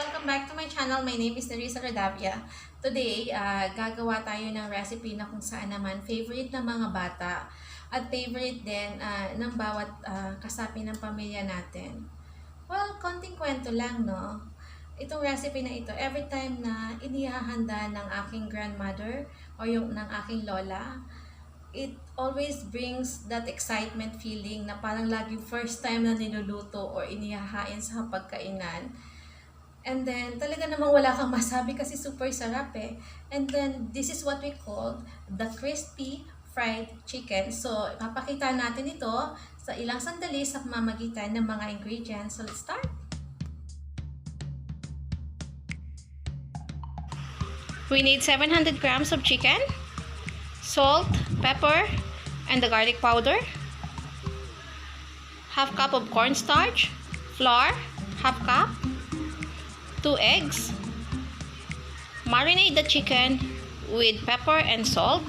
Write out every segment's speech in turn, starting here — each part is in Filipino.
Welcome back to my channel. My name is Nerisa Rodavia. Today, gagawa tayo ng recipe na kung saan naman favorite ng mga bata at favorite din ng bawat kasapi ng pamilya natin. Well, konting kwento lang, no? Itong recipe na ito, every time na inihahanda ng aking grandmother o yung ng aking lola, it always brings that excitement feeling na parang lagi first time na niluluto or inihahain sa pagkainan. And then, talaga namang wala kang masabi kasi super sarap eh. And then, this is what we call the crispy fried chicken. So, ipapakita natin ito sa ilang sandali sa pamamagitan ng mga ingredients. So, let's start. We need 700 grams of chicken, salt, pepper, and the garlic powder, half cup of cornstarch, flour, half cup, 2 eggs. Marinate the chicken with pepper and salt.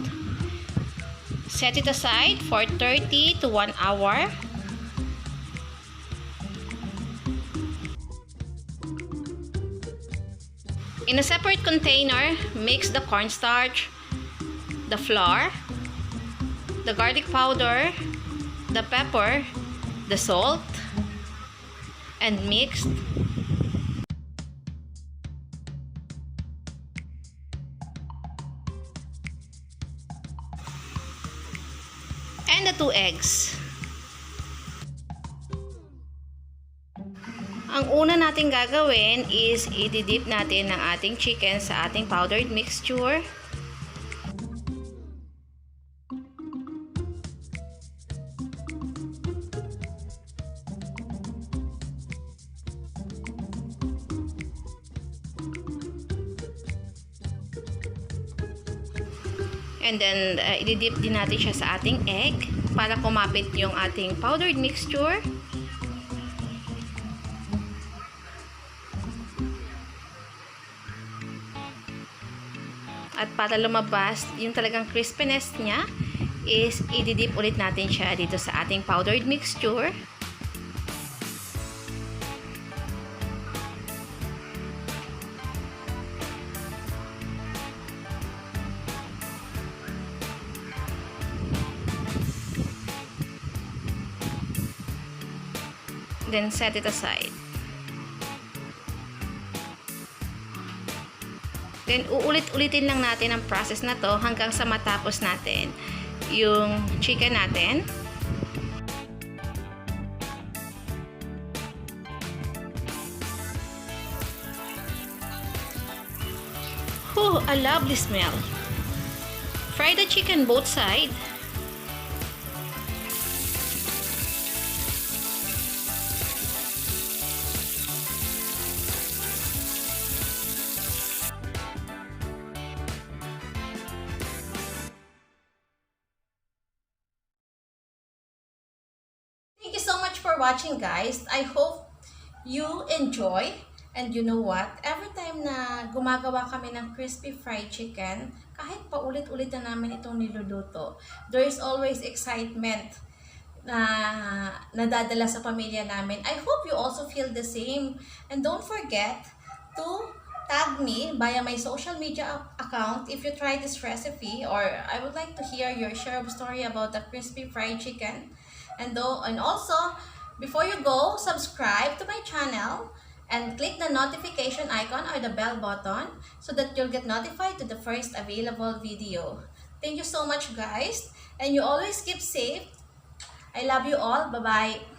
Set it aside for 30 to 1 hour. In a separate container, mix the cornstarch, the flour, the garlic powder, the pepper, the salt, and mix. And the 2 eggs. Ang una natin gagawin is i-dip natin ng ating chicken sa ating powdered mixture. And then, i-dip din natin siya sa ating egg para kumapit yung ating powdered mixture. At para lumabas yung talagang crispiness niya, is i-dip ulit natin siya dito sa ating powdered mixture. Then set it aside. Then uulit-ulitin lang natin ang process na to hanggang sa matapos natin yung chicken natin. Oh, a lovely smell. Fry the chicken both sides. Thank you so much for watching, guys. I hope you enjoy. And you know what? Every time na gumagawa kami ng crispy fried chicken, kahit paulit-ulit na namin itong niluluto, there is always excitement na nadadala sa pamilya namin. I hope you also feel the same. And don't forget to tag me via my social media account if you try this recipe, or I would like to hear your share of story about the crispy fried chicken. And also, before you go, subscribe to my channel and click the notification icon or the bell button so that you'll get notified to the first available video. Thank you so much, guys, and you always keep safe. I love you all. Bye-bye.